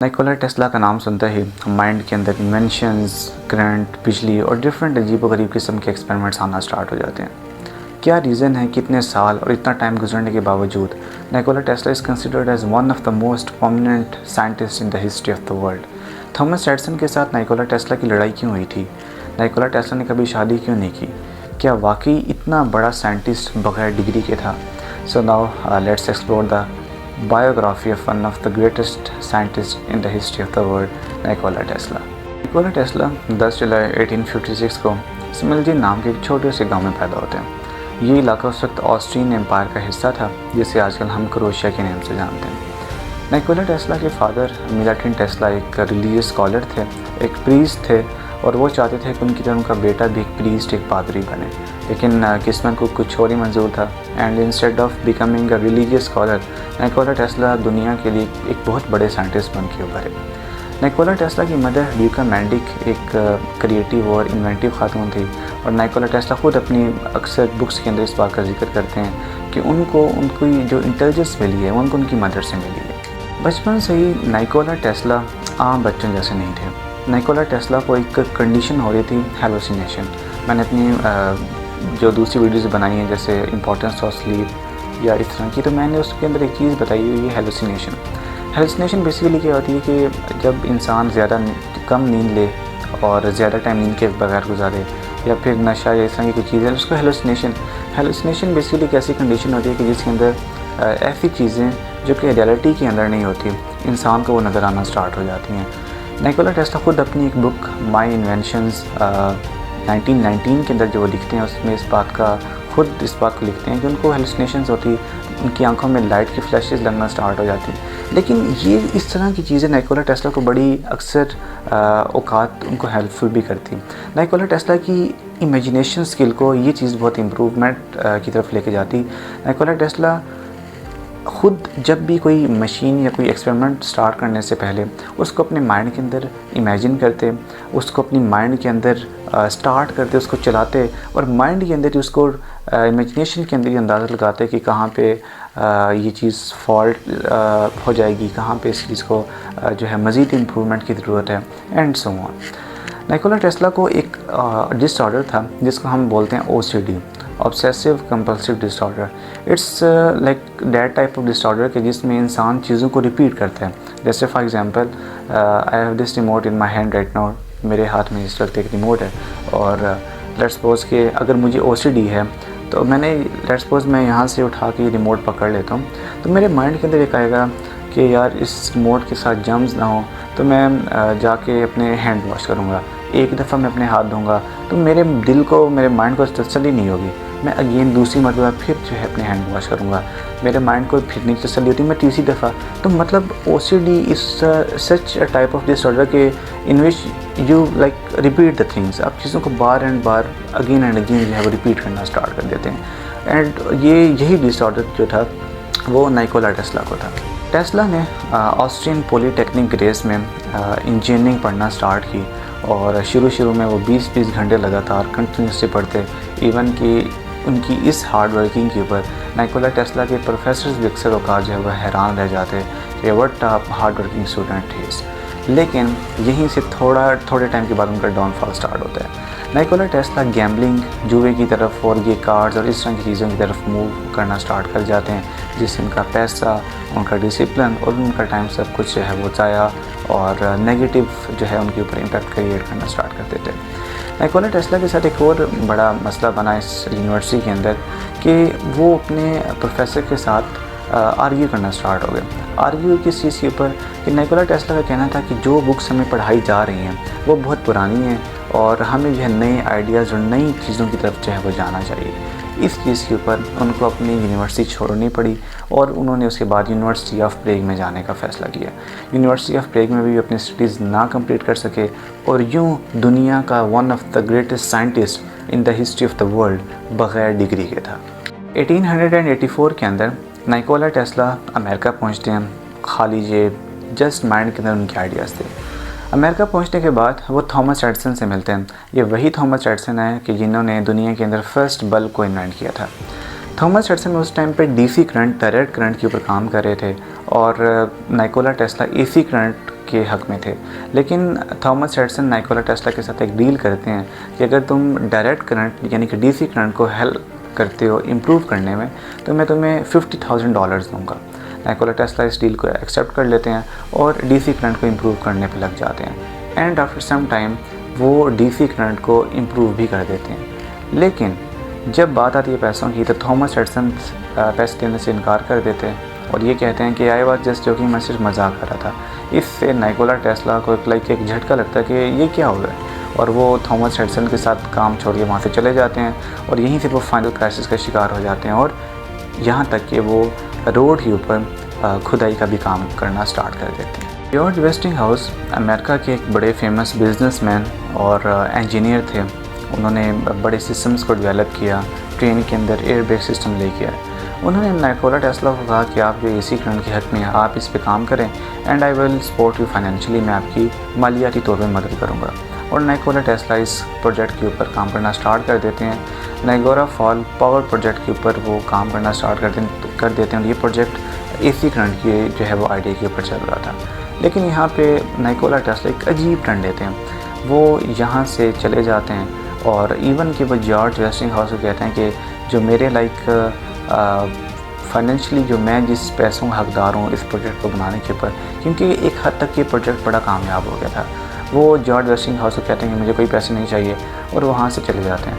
Nikola Tesla का नाम सुनते ही माइंड के अंदर इन्वेंशंस, करंट, बिजली और डिफरेंट अजीबोगरीब किस्म के एक्सपेरिमेंट्स आना स्टार्ट हो जाते हैं। क्या रीज़न है कि इतने साल और इतना टाइम गुजरने के बावजूद Nikola Tesla is considered as one of the most prominent scientist in the history of the world. Thomas Edison के साथ निकोला टेस्ला की लड़ाई क्यों हुई थी? निकोला टेस्ला ने कभी शादी क्यों नहीं की? क्या वाकई इतना बड़ा साइंटिस्ट बगैर डिग्री के था? So now let's explore the biography of one of the greatest scientists in the history of the world, Nikola Tesla. Nikola Tesla 10 जुलाई 1856 को स्मिल्जी नाम के एक छोटे से गांव में पैदा होते हैं। ये इलाका उस वक्त ऑस्ट्रियन एम्पायर का हिस्सा था, जिसे आजकल हम क्रोएशिया के नाम से जानते हैं। निकोला टेस्ला के फादर मिलाटिन टेस्ला एक रिलीजियस स्कॉलर थे, एक प्रीस्ट थे, और वो चाहते थे कि उनकी तरह उनका बेटा भी एक प्रीस्ट, एक पादरी बने। लेकिन किस्मत को कुछ और ही मंजूर था, and instead of becoming a religious scholar Nikola Tesla दुनिया के लिए एक बहुत बड़े साइंटिस्ट बन के उभरे। निकोला टेस्ला की मदर ल्यूका मैंडिक एक क्रिएटिव और इन्वेंटिव खातून थी, और निकोला टेस्ला खुद अपनी अक्सर बुक्स के अंदर इस बात का जिक्र करते हैं कि उनकी जो इंटेलिजेंस मिली है उनको उनकी मदर से मिली है। बचपन से ही निकोला टेस्ला आम बच्चों जैसे नहीं थे। निकोला टेस्ला को एक कंडीशन हो रही थी, हेलुसिनेशन। मैंने अपनी जो दूसरी वीडियोज़ बनाई हैं, जैसे इंपॉर्टेंस ऑफ स्लीप या इस तरह की, तो मैंने उसके अंदर एक चीज़ बताई हुई है, हेलुसिनेशन। हेलुसिनेशन बेसिकली क्या होती है कि जब इंसान ज़्यादा कम नींद ले और ज़्यादा टाइम नींद के बगैर गुजारे, या फिर नशा या इस तरह की कोई चीज़ है, उसको हेलुसिनेशन बेसिकली एक ऐसी कंडीशन होती है कि जिसके अंदर ऐसी चीज़ें जो कि रियलिटी के अंदर नहीं होती, इंसान को वो नज़र आना स्टार्ट हो जाती हैं। निकोला टेस्ला खुद अपनी एक बुक माई इन्वेंशंस 1919 के अंदर जो वो लिखते हैं, उसमें इस बात को लिखते हैं कि उनको हेलुसिनेशंस होती, उनकी आंखों में लाइट की फ्लैशेस लगना स्टार्ट हो जाती। लेकिन ये इस तरह की चीज़ें निकोला टेस्ला को बड़ी अक्सर औकात उनको हेल्पफुल भी करती। निकोला टेस्ला की इमेजिनेशन स्किल को ये चीज़ बहुत इम्प्रूवमेंट की तरफ लेके जाती। निकोला टेस्ला खुद जब भी कोई मशीन या कोई एक्सपेरिमेंट स्टार्ट करने से पहले उसको अपने माइंड के अंदर इमेजिन करते, उसको अपनी माइंड के अंदर स्टार्ट करते, उसको चलाते, और माइंड के अंदर ही उसको इमेजिनेशन के अंदर ही अंदाज़ा लगाते कि कहाँ पे ये चीज़ फॉल्ट हो जाएगी, कहाँ पे इस चीज़ को जो है मज़ीद इम्प्रूवमेंट की ज़रूरत है, and so on. Nikola Tesla को एक डिसऑर्डर था जिसको हम बोलते हैं OCD, obsessive compulsive disorder. It's like that type of disorder के जिसमें इंसान चीज़ों को रिपीट करता है। जैसे for example I have this remote in my hand right now, मेरे हाथ में इस वक्त एक रिमोट है, और लेट्स सपोज कि अगर मुझे OCD है तो लेट्स सपोज मैं यहाँ से उठा के रिमोट पकड़ लेता हूँ, तो मेरे माइंड के अंदर एक आएगा कि यार इस रिमोट के साथ जम्स ना हो, तो मैं जाके अपने हैंड वॉश करूँगा। एक दफ़ा मैं अपने हाथ धोऊंगा तो मेरे दिल को, मेरे माइंड को तसल्ली नहीं होगी, मैं अगेन दूसरी मरतबा फिर जो है अपने हैंड वॉश करूँगा, मेरे माइंड को फिर नहीं तसल्ली होती, मैं तीसरी दफ़ा। तो मतलब OCD is such a type of disorder के in which you like repeat the things. आप चीज़ों को बार एंड बार अगेन एंड अगेन जो है वो रिपीट करना स्टार्ट कर देते हैं। एंड यही डिसऑर्डर जो था वो निकोला टेस्ला को था। टेस्ला ने ऑस्ट्रियन पॉलीटेक्निक ग्रेस में इंजीनियरिंग पढ़ना स्टार्ट की, और शुरू में वो 20-20 घंटे लगातार कंटिन्यूसली पढ़ते। इवन कि उनकी इस हार्ड वर्किंग के ऊपर निकोला टेस्ला के प्रोफेसर्स भी अक्सर औकात जो है वह हैरान रह जाते कि what top hard working student is. लेकिन यहीं से थोड़े टाइम के बाद उनका डाउनफॉल स्टार्ट होता है। निकोला टेस्ला गैम्बलिंग, जुए की तरफ और ये कार्ड्स और इस तरह की चीज़ों की तरफ मूव करना स्टार्ट कर जाते हैं, जिससे उनका पैसा, उनका डिसिप्लिन और उनका टाइम सब कुछ जो है वो ज़ाया और नेगेटिव जो है उनके ऊपर इम्पैक्ट क्रिएट करना स्टार्ट कर देते हैं। निकोला टेस्ला के साथ एक और बड़ा मसला बना इस यूनिवर्सिटी के अंदर कि वो अपने प्रोफेसर के साथ आर्ग्यू करना स्टार्ट हो गए। आर्ग्यू किस चीज़ के ऊपर कि निकोला टेस्ला का कहना था कि जो बुक्स हमें पढ़ाई जा रही हैं वो बहुत पुरानी हैं, और हमें जो है नए आइडियाज़ और नई चीज़ों की तरफ जो है वो जाना चाहिए। इस चीज़ के ऊपर उनको अपनी यूनिवर्सिटी छोड़नी पड़ी, और उन्होंने उसके बाद यूनिवर्सिटी ऑफ प्रेग में जाने का फ़ैसला किया। यूनिवर्सिटी ऑफ प्रेग में भी अपनी स्टडीज़ ना कंप्लीट कर सके, और यूँ दुनिया का one of the greatest scientist in the history of the world बग़ैर डिग्री के था। 1884 के अंदर निकोला टेस्ला अमेरिका पहुंचते हैं, खाली जेब, जस्ट माइंड के अंदर उनके आइडियाज़ थे। अमेरिका पहुंचने के बाद वो थॉमस एडिसन से मिलते हैं। ये वही थॉमस एडिसन है कि जिन्होंने दुनिया के अंदर फर्स्ट बल्ब को इन्वेंट किया था। थॉमस एडिसन उस टाइम पे DC करंट, डायरेक्ट करंट के ऊपर काम कर रहे थे, और निकोला टेस्ला AC करंट के हक़ में थे। लेकिन थॉमस एडिसन निकोला टेस्ला के साथ एक डील करते हैं कि अगर तुम डायरेक्ट करंट यानी कि डीसी करंट को हेल्प करते हो इम्प्रूव करने में, तो मैं तुम्हें $50,000 दूँगा। निकोला टेस्ला इस डील को एक्सेप्ट कर लेते हैं और डीसी करंट को इम्प्रूव करने पर लग जाते हैं। एंड आफ्टर सम टाइम वो डीसी करंट को इम्प्रूव भी कर देते हैं। लेकिन जब बात आती है पैसों की, तो थॉमस एडिसन पैसे देने से इनकार कर देते हैं और ये कहते हैं कि आई वाज जस्ट जोकिंग, मैं सिर्फ मजाक कर रहा था। इससे निकोला टेस्ला को एक झटका लगता है कि ये क्या हो गया, और वो थॉमस एडिसन के साथ काम छोड़ के वहाँ से चले जाते हैं और यहीं से वो फाइनल क्राइसिस का शिकार हो जाते हैं और यहाँ तक कि वो रोड के ऊपर खुदाई का भी काम करना स्टार्ट कर देते हैं। जॉर्ज वेस्टिंगहाउस अमेरिका के एक बड़े फेमस बिजनेसमैन और इंजीनियर थे। उन्होंने बड़े सिस्टम्स को डेवलप किया, ट्रेन के अंदर एयर ब्रेक सिस्टम लेके आए। उन्होंने निकोला टेस्ला को कहा कि आप जो एसी करंट के हक़ में हैं, आप इस पे काम करें and I will support you financially, मैं आपकी मालियाती तौर पर मदद करूँगा। और निकोला टेस्ला इस प्रोजेक्ट के ऊपर काम करना स्टार्ट कर देते हैं। नायगारा फॉल पावर प्रोजेक्ट के ऊपर वो काम करना स्टार्ट कर देते हैं और ये प्रोजेक्ट एसी करंट की जो है वो आइडिया के ऊपर चल रहा था। लेकिन यहाँ पे निकोला टेस्ला एक अजीब टर्न लेते हैं। वो यहाँ से चले जाते हैं और इवन कि वो जॉर्ज वेस्टिंगहाउस को कहते हैं कि जो मेरे फाइनेंशियली जो मैं जिस पैसों का हकदार हूँ इस प्रोजेक्ट को बनाने के ऊपर, क्योंकि एक हद तक ये प्रोजेक्ट बड़ा कामयाब हो गया था। वो जॉर्ज वेस्टिंगहाउस को कहते हैं कि मुझे कोई पैसे नहीं चाहिए और वहाँ से चले जाते हैं।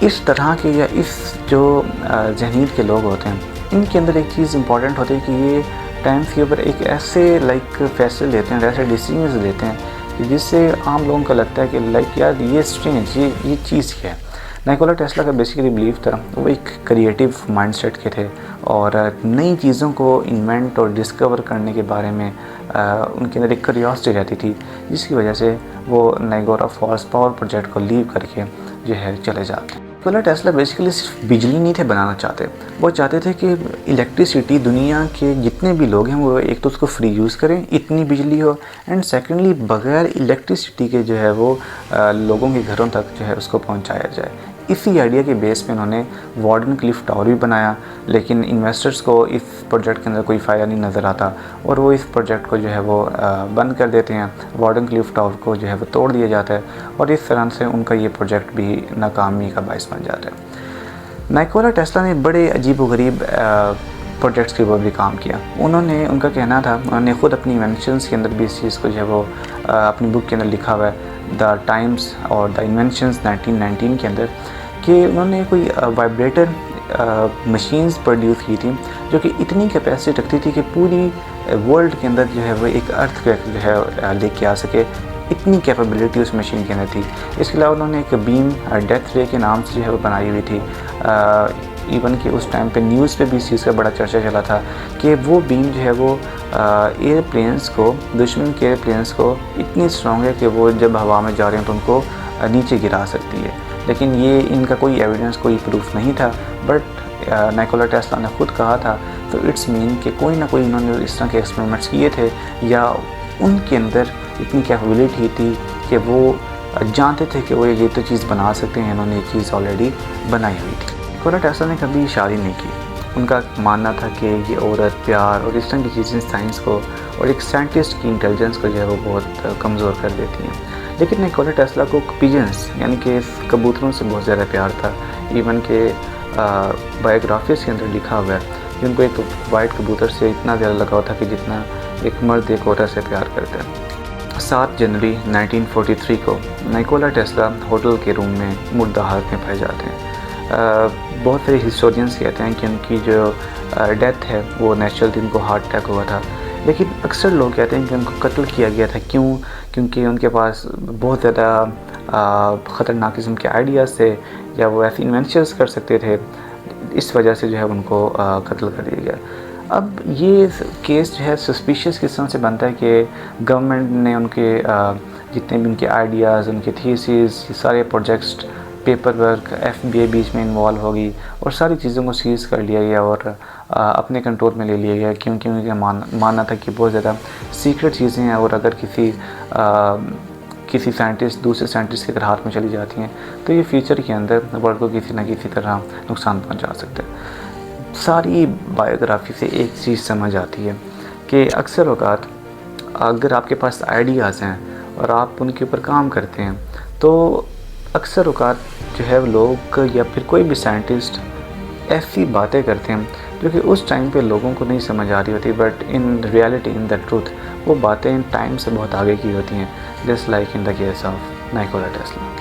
इस तरह के या इस जो जहनीत के लोग होते हैं, इनके अंदर एक चीज़ इंपॉर्टेंट होती है कि ये टाइम्स के ऊपर एक ऐसे फैसले लेते हैं, ऐसे डिसीजन लेते हैं कि जिससे आम लोगों को लगता है कि यार ये स्ट्रेंज, ये चीज़ क्या है। निकोला टेस्ला का बेसिकली बिलीव था, वो एक क्रिएटिव माइंडसेट के थे और नई चीज़ों को इन्वेंट और डिस्कवर करने के बारे में उनके अंदर एक क्यूरियोसिटी रहती थी, जिसकी वजह से वो नायगारा फॉल्स पावर प्रोजेक्ट को लीव करके जो है चले जाते। निकोला टेस्ला बेसिकली सिर्फ बिजली नहीं थे बनाना चाहते, वो चाहते थे कि इलेक्ट्रिसिटी दुनिया के जितने भी लोग हैं वो एक तो उसको फ्री यूज़ करें, इतनी बिजली हो, एंड सेकेंडली बग़ैर इलेक्ट्रिसिटी के जो है वो लोगों के घरों तक जो है उसको पहुंचाया जाए। इसी आइडिया के बेस पे उन्होंने वार्डन क्लिफ टावर भी बनाया, लेकिन इन्वेस्टर्स को इस प्रोजेक्ट के अंदर कोई फ़ायदा नहीं नज़र आता और वो इस प्रोजेक्ट को जो है वो बंद कर देते हैं। वार्डन क्लिफ टावर को जो है वो तोड़ दिया जाता है और इस तरह से उनका ये प्रोजेक्ट भी नाकामी का बायस बन जाता है। निकोला टेस्ला ने बड़े अजीब-व-गरीब प्रोजेक्ट्स के ऊपर भी काम किया। उनका कहना था, उन्होंने ख़ुद अपनी इन्वेंशंस के अंदर भी इस चीज़ को जो है वो अपनी बुक के अंदर लिखा हुआ है, द टाइम्स और द इन्वेंशंस 1919 के अंदर, कि उन्होंने कोई वाइब्रेटर मशीन्स प्रोड्यूस की थी जो कि इतनी कैपेसिटी रखती थी कि पूरी वर्ल्ड के अंदर जो है वो एक अर्थक्वेक जो है लेके आ सके, इतनी कैपेबिलिटी उस मशीन के अंदर थी। इसके अलावा उन्होंने एक बीम डेथ रे के नाम से जो है वो बनाई हुई थी। इवन कि उस टाइम पे न्यूज़ पे भी इस चीज़ का बड़ा चर्चा चला था कि वो बीम जो है वो एयरप्लेन्स को, दुश्मन के एयरप्लेन्स को इतनी स्ट्रॉन्ग है कि वो जब हवा में जा रहे हैं तो उनको नीचे गिरा सकती है। लेकिन ये इनका कोई एविडेंस, कोई प्रूफ नहीं था, बट निकोला टेस्ला ने खुद कहा था, तो इट्स मीन कि कोई ना कोई इन्होंने इस तरह के एक्सपेरिमेंट्स किए थे या उनके अंदर इतनी कैपेबिलिटी थी कि वो जानते थे कि वो ये तो चीज़ बना सकते हैं, इन्होंने ये चीज़ ऑलरेडी बनाई हुई थी। निकोला टेस्ला ने कभी शादी नहीं की। उनका मानना था कि ये औरत, प्यार और इस तरह की चीज़ें साइंस को और एक साइंटिस्ट की इंटेलिजेंस को जो है वो बहुत कमज़ोर कर देती हैं। लेकिन निकोला टेस्ला को पिजन्स यानी कि कबूतरों से बहुत ज़्यादा प्यार था। इवन के बायोग्राफीज़ के अंदर लिखा हुआ है कि उनको एक वाइट कबूतर से इतना ज़्यादा लगाव था कि जितना एक मर्द एक औरत से प्यार करता है। 7 जनवरी 1943 को निकोला टेस्ला होटल के रूम में मुर्दा हालत में पाए जाते हैं। बहुत सारे हिस्टोरियंस कहते हैं कि उनकी जो डेथ है वो नेचुरल थी, उनको हार्ट अटैक हुआ था, लेकिन अक्सर लोग कहते हैं कि उनको कत्ल किया गया था। क्यों? क्योंकि उनके पास बहुत ज़्यादा ख़तरनाक किस्म के आइडियाज़ थे या वो ऐसे इन्वेंशंस कर सकते थे, इस वजह से जो है उनको कत्ल कर दिया गया। अब ये केस जो है सस्पिशियस किस्म से बनता है कि गवर्नमेंट ने उनके जितने भी उनके आइडियाज़, उनके थीसिस, सारे प्रोजेक्ट्स, पेपर वर्क, FBI बीच में इन्वॉल्व होगी और सारी चीज़ों को सीज़ कर लिया गया और अपने कंट्रोल में ले लिया गया, क्योंकि उनका मानना था कि बहुत ज़्यादा सीक्रेट चीज़ें हैं और अगर किसी साइंटिस्ट दूसरे साइंटिस्ट के अगर हाथ में चली जाती हैं तो ये फ्यूचर के अंदर वर्ल्ड को किसी न किसी तरह नुकसान पहुंचा सकते हैं। सारी बायोग्राफी से एक चीज़ समझ आती है कि अक्सर औक़ात अगर आपके पास आइडियाज़ हैं और आप उनके ऊपर काम करते हैं तो अक्सर औक़ात जो है वो लोग या फिर कोई भी साइंटिस्ट ऐसी बातें करते हैं जो कि उस टाइम पे लोगों को नहीं समझ आ रही होती, but in reality, in the truth, वो बातें टाइम से बहुत आगे की होती हैं, just like in the case of Nikola Tesla.